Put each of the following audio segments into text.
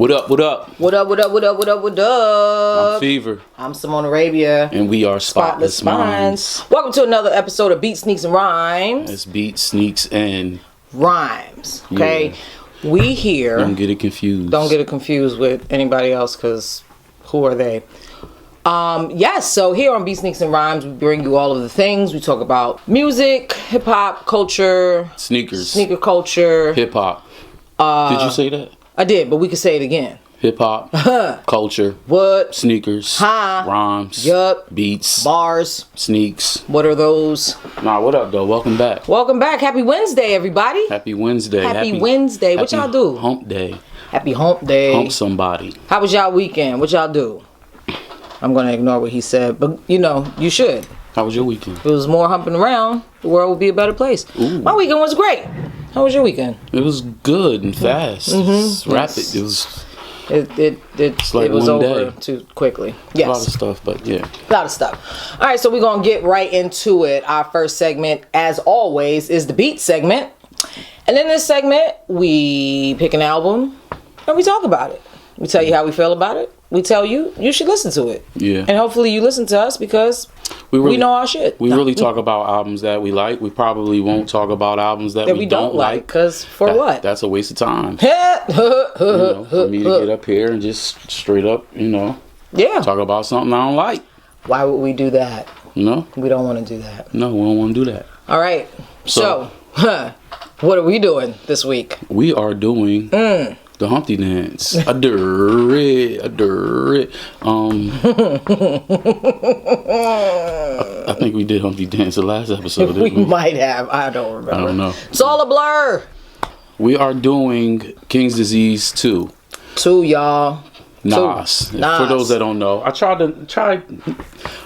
What up, what up? What up, what up, what up, what up, what up? I'm Fever. I'm Simone Arabia. And we are Spotless Minds. Welcome to another episode of Beat, Sneaks, and Rhymes. It's Beat, Sneaks, and Rhymes. Okay? Yeah. We here. Don't get it confused. Don't get it confused with anybody else, because who are they? Yes, so here on Beat, Sneaks, and Rhymes, we bring you all of the things. We talk about music, hip-hop, culture. Sneakers. Sneaker culture. Hip-hop. Did you say that? I did, but we could say it again. Hip-hop. Culture. What? Sneakers. Huh? Rhymes. Yup. Beats. Bars. Sneaks. What are those? Nah, what up, though? Welcome back. Welcome back. Happy Wednesday, everybody. Happy Wednesday. Happy Wednesday. What y'all do? Hump day. Happy hump day. Hump somebody. How was y'all weekend? What y'all do? I'm going to ignore what he said, but you know, you should. How was your weekend? If it was more humping around, the world would be a better place. Ooh. My weekend was great. How was your weekend? It was good and fast. It's rapid. It was... It was over too quickly. Yes. A lot of stuff, but yeah. A lot of stuff. All right, so we're going to get right into it. Our first segment, as always, is the Beat segment. And in this segment, we pick an album and we talk about it. We tell you how we feel about it. We tell you, you should listen to it. Yeah. And hopefully you listen to us because we know our shit. We really talk about albums that we like. We probably won't talk about albums that we don't like. Because what? That's a waste of time. For me to get up here and just straight up, talk about something I don't like. Why would we do that? No. We don't want to do that. No, we don't want to do that. All right. So what are we doing this week? We are doing... the Humpty Dance. I do it. I think we did Humpty Dance the last episode. We might have. I don't remember. I don't know. It's all a blur. We are doing King's Disease 2. 2, y'all. Nas. For those that don't know,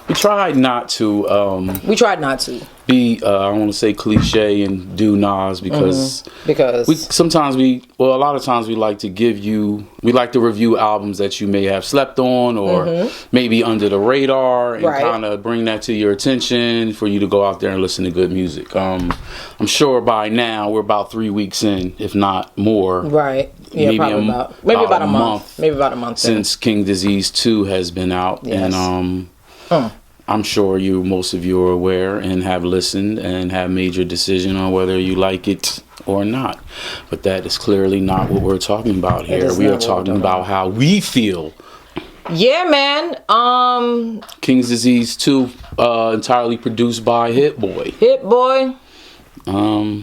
we tried not to be I want to say cliche and do Nas because a lot of times we like to review albums that you may have slept on or maybe under the radar and kind of bring that to your attention for you to go out there and listen to good music. I'm sure by now we're about 3 weeks in, if not more. Right. Yeah, maybe about a month. Maybe about a month since King Disease 2 has been out. Yes. And I'm sure most of you are aware and have listened and have made your decision on whether you like it or not. But that is clearly not what we're talking about here. We are talking about how we feel. Yeah, man. King's Disease 2, entirely produced by Hit Boy. Hit Boy.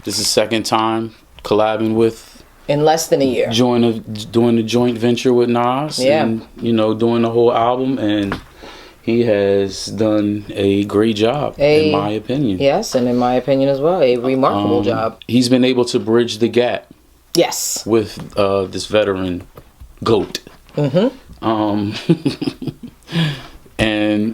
This is second time collabing with... in less than a year. Doing a joint venture with Nas. Yeah. And, doing the whole album. And he has done a great job, in my opinion. Yes, and in my opinion as well. A remarkable job. He's been able to bridge the gap. Yes. With this veteran GOAT. And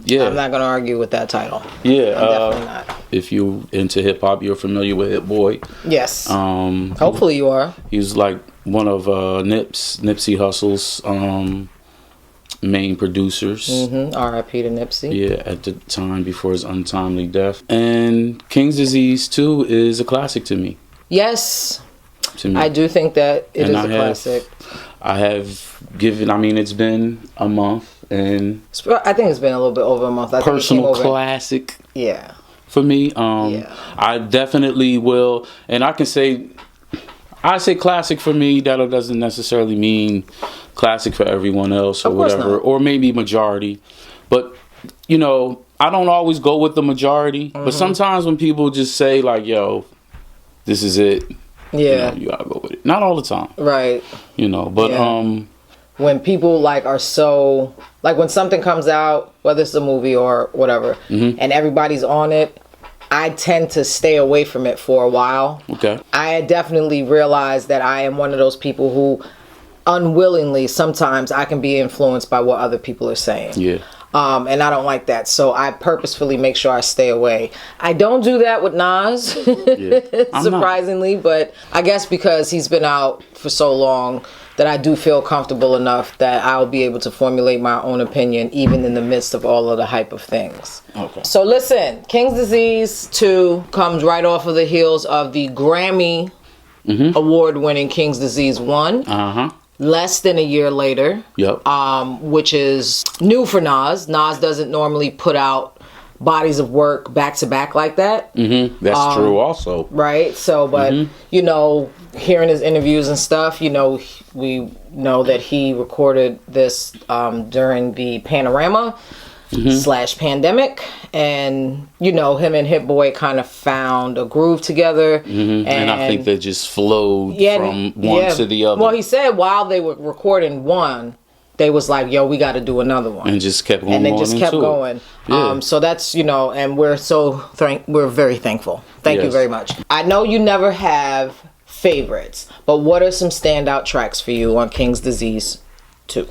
yeah. I'm not going to argue with that title. Yeah. I'm definitely not. If you're into hip hop, you're familiar with Hit Boy. Yes. Hopefully you are. He's like one of Nipsey Hussle's main producers. R.I.P. to Nipsey. Yeah, at the time before his untimely death. And King's Disease 2 is a classic to me. Yes. To me. I do think that it is a classic. It's been a month. And I think it's been a little bit over a month. Personal classic. Yeah. For me, I definitely will, and I say classic for me. That doesn't necessarily mean classic for everyone else or whatever, or maybe majority. But I don't always go with the majority. But sometimes when people just say like, "Yo, this is it," yeah, you gotta go with it. Not all the time, right? But when people are so when something comes out, whether it's a movie or whatever, and everybody's on it, I tend to stay away from it for a while. Okay. I definitely realize that I am one of those people who unwillingly sometimes I can be influenced by what other people are saying. Yeah. And I don't like that. So I purposefully make sure I stay away. I don't do that with Nas, surprisingly, but I guess because he's been out for so long that I do feel comfortable enough that I'll be able to formulate my own opinion even in the midst of all of the hype of things. Okay. So listen, King's Disease 2 comes right off of the heels of the Grammy award-winning King's Disease 1. less than a year later. Yep. Which is new for Nas. Nas doesn't normally put out bodies of work back to back like that. That's true also. Right? So, but, you know, hearing his interviews and stuff, you know, we know that he recorded this during the Panorama / pandemic. And, you know, him and Hit Boy kind of found a groove together. And I think they just flowed from one to the other. Well, he said while they were recording one, they was like, yo, we got to do another one. And just kept going. And they just kept going. Yeah. So that's, you know, and we're very thankful. Thank you very much. I know you never have favorites, but what are some standout tracks for you on King's Disease 2?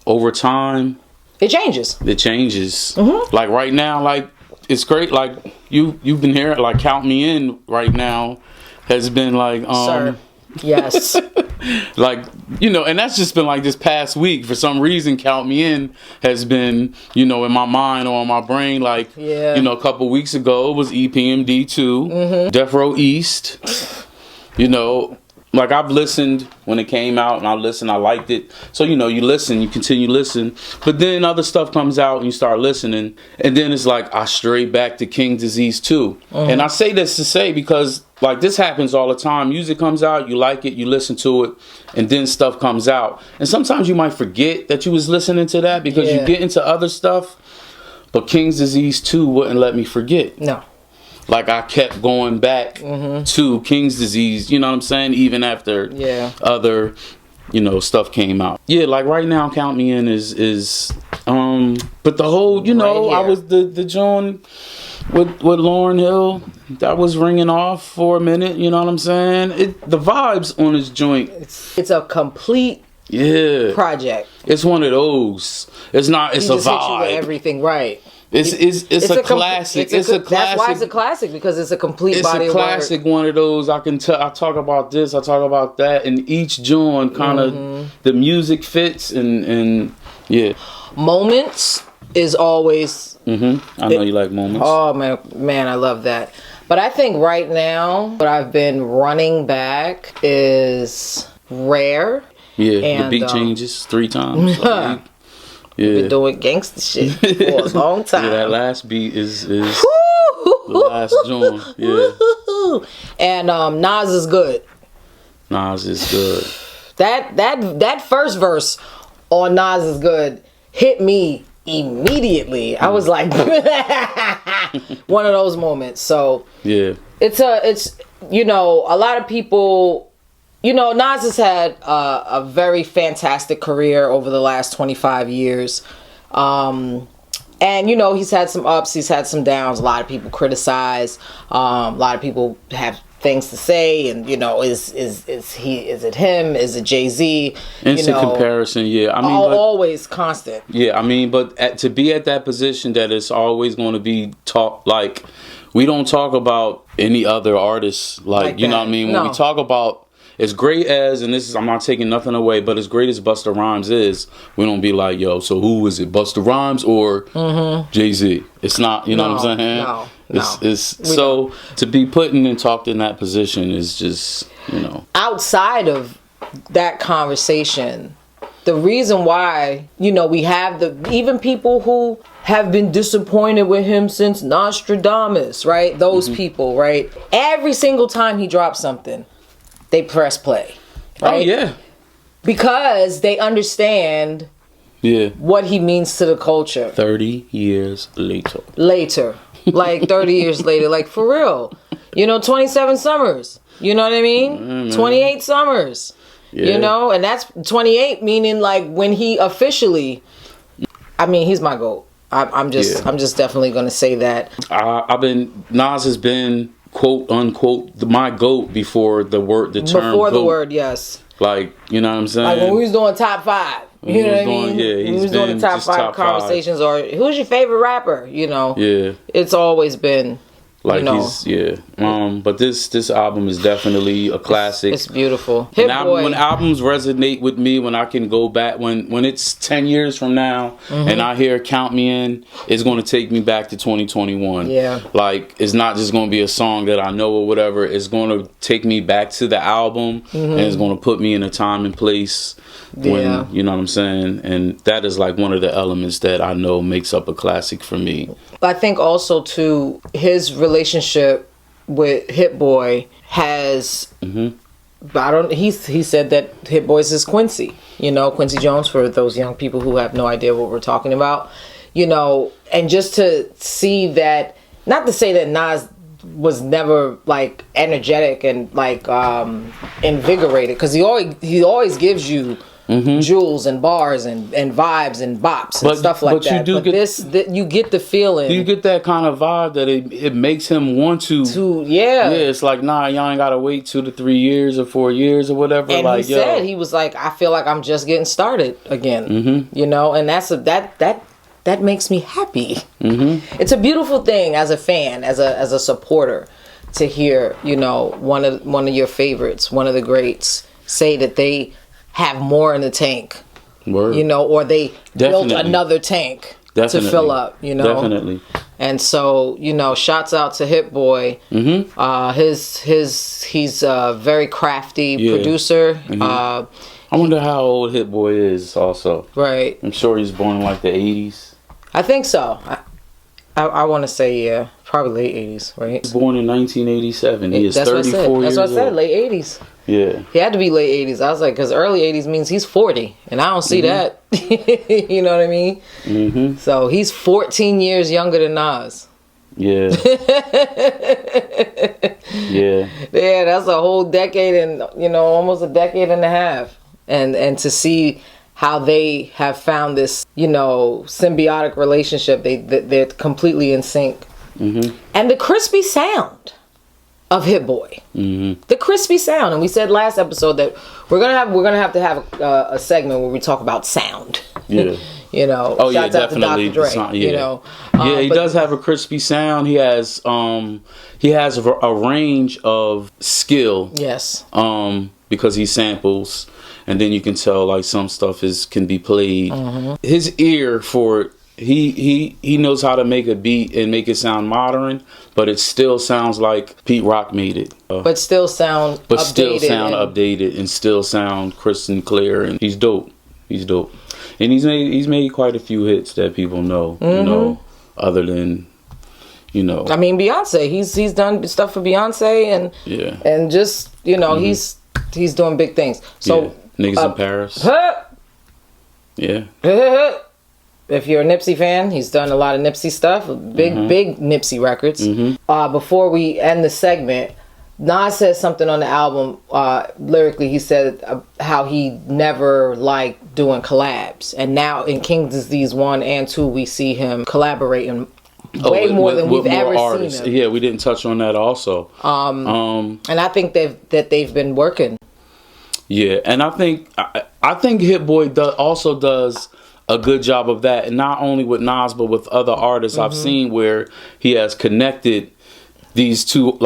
Over time, it changes. Like right now, like it's great. Like you've been here, like Count Me In right now has been like Sir. Yes. Like, you know, and that's just been like this past week. For some reason, Count Me In has been, you know, in my mind or on my brain. Like, you know, a couple weeks ago, it was EPMD 2, Death Row East. You know, like I've listened when it came out and I liked it. So, you know, you listen, you continue to listen. But then other stuff comes out and you start listening. And then it's like, I stray back to King's Disease 2. And I say this to say because, like, this happens all the time. Music comes out, you like it, you listen to it, and then stuff comes out. And sometimes you might forget that you was listening to that because you get into other stuff. But King's Disease 2 wouldn't let me forget. No. Like, I kept going back to King's Disease, you know what I'm saying? Even after other, you know, stuff came out. Yeah, like right now, Count Me In is but the whole, you know, I was the joint with Lauryn Hill, that was ringing off for a minute, you know what I'm saying? The vibes on this joint. It's a complete project. It's one of those. It's not, it's a vibe. Hit you with everything right. It's a classic. It's a classic. That's why it's a classic, because it's a complete body of work. It's a classic, one of those. I can tell. I talk about this. I talk about that, and each joint kind of the music fits and yeah. Moments is always. I know you like Moments. Oh man, I love that. But I think right now, what I've been running back is Rare. Yeah, and the beat changes 3 times. We've been doing gangster shit for a long time. Yeah, that last beat is the last joint. Yeah. And Nas is good. Nas is good. That first verse on Nas is good hit me immediately. I was like one of those moments. So yeah. It's you know, a lot of people, you know, Nas has had a very fantastic career over the last 25 years. And, you know, he's had some ups, he's had some downs. A lot of people criticize. A lot of people have things to say. And, you know, is it him? Is it Jay-Z? Instant comparison, yeah. I mean, always constant. Yeah, I mean, but to be at that position that it's always going to be talk, like, we don't talk about any other artists. Like you know what I mean? When we talk about, as great as, and this is, I'm not taking nothing away, but as great as Busta Rhymes is, we don't be like, yo, so who is it, Busta Rhymes or Jay-Z? It's not, you know what I'm saying? No. So to be put in and talked in that position is just, you know. Outside of that conversation, the reason why, you know, we have even people who have been disappointed with him since Nostradamus, right? Those people, right? Every single time he drops something, they press play, right? Oh, yeah. Because they understand what he means to the culture. 30 years later. Like 30 years later. Like, for real. You know, 27 summers. You know what I mean? 28 summers. Yeah. You know? And that's 28 meaning, like, when he officially... I mean, he's my GOAT. I'm just definitely going to say that. Nas has been... quote unquote my GOAT before the term before the GOAT. Word, yes. Like, you know what I'm saying? Like when we was doing top 5. You know what I mean? Yeah, when we was doing the top 5 conversations, or who's your favorite rapper, you know? Yeah. It's always been Like but this album is definitely a classic. It's beautiful. When albums resonate with me, when I can go back, when it's 10 years from now, and I hear "Count Me In," it's going to take me back to 2021. Yeah, like it's not just going to be a song that I know or whatever. It's going to take me back to the album, and it's going to put me in a time and place when you know what I'm saying. And that is like one of the elements that I know makes up a classic for me. I think also too, his relationship with Hit Boy has he said that Hit Boy's is Quincy, you know, Quincy Jones, for those young people who have no idea what we're talking about, you know. And just to see that, not to say that Nas was never like energetic and like invigorated, because he always gives you jewels and bars and vibes and bops and stuff like that. You get the feeling. You get that kind of vibe that it makes him want to. It's like, nah, y'all ain't gotta wait 2 to 3 years or 4 years or whatever. And like, he was like, I feel like I'm just getting started again. You know, and that makes me happy. It's a beautiful thing as a fan, as a supporter, to hear, you know, one of your favorites, one of the greats, say that they have more in the tank. Word. You know, or they built another tank to fill up, you know. Definitely. And so, you know, shouts out to Hit Boy. He's a very crafty producer. I wonder how old Hit Boy is also. Right. I'm sure he's born in like the 80s. I think so. I want to say, probably late 80s, right? He was born in 1987. He is 34 years old. That's what I said, late 80s. Yeah. He had to be late 80s. I was like, because early 80s means he's 40. And I don't see that. You know what I mean? So he's 14 years younger than Nas. Yeah. Yeah. Yeah, that's a whole decade and, you know, almost a decade and a half. And to see how they have found this, you know, symbiotic relationship. They're completely in sync. And the crispy sound of Hit Boy, the crispy sound. And we said last episode that we're gonna have to have a segment where we talk about sound. Yeah. You know. Oh yeah, definitely. Dr. Dre, you know. He does have a crispy sound. He has a range of skill. Yes. Because he samples. And then you can tell like some stuff can be played. His ear for it, he knows how to make a beat and make it sound modern, but it still sounds like Pete Rock made it. But still sound updated and still sound crisp and clear. And he's dope. And he's made quite a few hits that people know. You know, other than, you know. I mean, Beyonce. He's done stuff for Beyonce and just, you know, he's doing big things. So. Niggas in Paris. Yeah. If you're a Nipsey fan, he's done a lot of Nipsey stuff. Big Nipsey records. Before we end the segment, Nas said something on the album. Lyrically, he said how he never liked doing collabs. And now in King's Disease 1 and 2, we see him collaborating way more than we've ever seen him. Yeah, we didn't touch on that also. And I think they've been working. Yeah, and I think Hit Boy also does a good job of that, and not only with Nas but with other artists I've seen where he has connected these two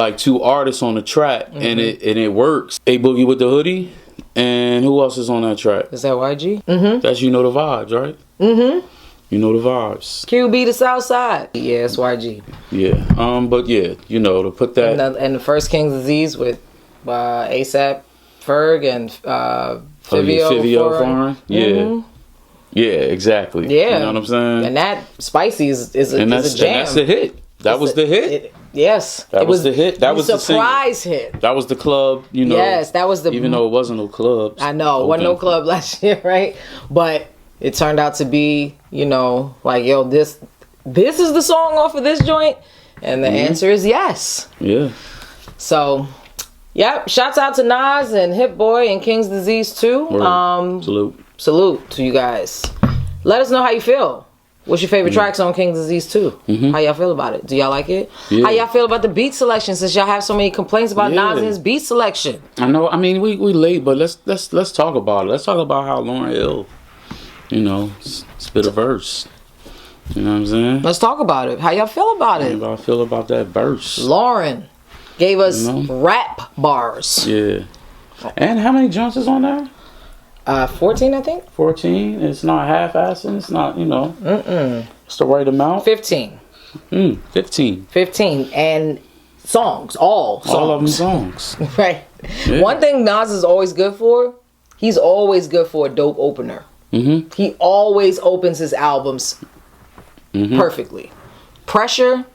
artists on the track, and it works. A Boogie with the Hoodie, and who else is on that track? Is that YG? That's You Know the Vibes, right? You Know the Vibes. QB the South Side. Yeah, it's YG. Yeah, but yeah, you know, to put that and the first King's Disease with ASAP Ferg and Fivio Foreign. Yeah, exactly. Yeah, you know what I'm saying. And that Spicy is a jam. And that's the hit. That was the hit. Yes, that was the hit. That was the surprise hit. That was the club. You know. Yes, that was the. Even though it wasn't no club. I know, wasn't no club last year, right? But it turned out to be, you know, like, yo, this is the song off of this joint, and the answer is yes. Yeah. So. Yep, shouts out to Nas and Hit Boy and King's Disease 2. Salute to you guys. Let us know how you feel. What's your favorite tracks on King's Disease 2? How y'all feel about it? Do y'all like it? Yeah. How y'all feel about the beat selection, since y'all have so many complaints about Nas and his beat selection? I know. I mean, we late, but let's talk about it. Let's talk about how Lauryn Hill, you know, spit a verse. You know what I'm saying? Let's talk about it. How y'all feel about it? How I feel about that verse. Lauren gave us rap bars. Yeah. And how many joints is on there? 14, I think. 14. It's not half-assing. It's not, it's the right amount. 15. 15. 15. And songs. All of them songs. Right. Yeah. One thing Nas is always good for, he's always good for a dope opener. Mm-hmm. He always opens his albums perfectly. Pressure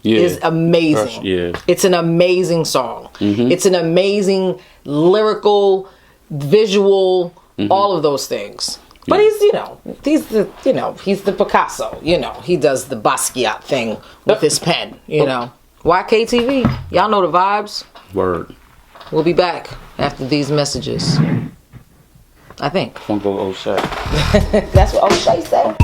is amazing. It's an amazing song. Mm-hmm. It's an amazing lyrical, visual, all of those things. But he's the Picasso. He does the Basquiat thing with his pen. YKTV, y'all know the vibes. Word. We'll be back after these messages. I think. Funko O'Shea. That's what O'Shea said.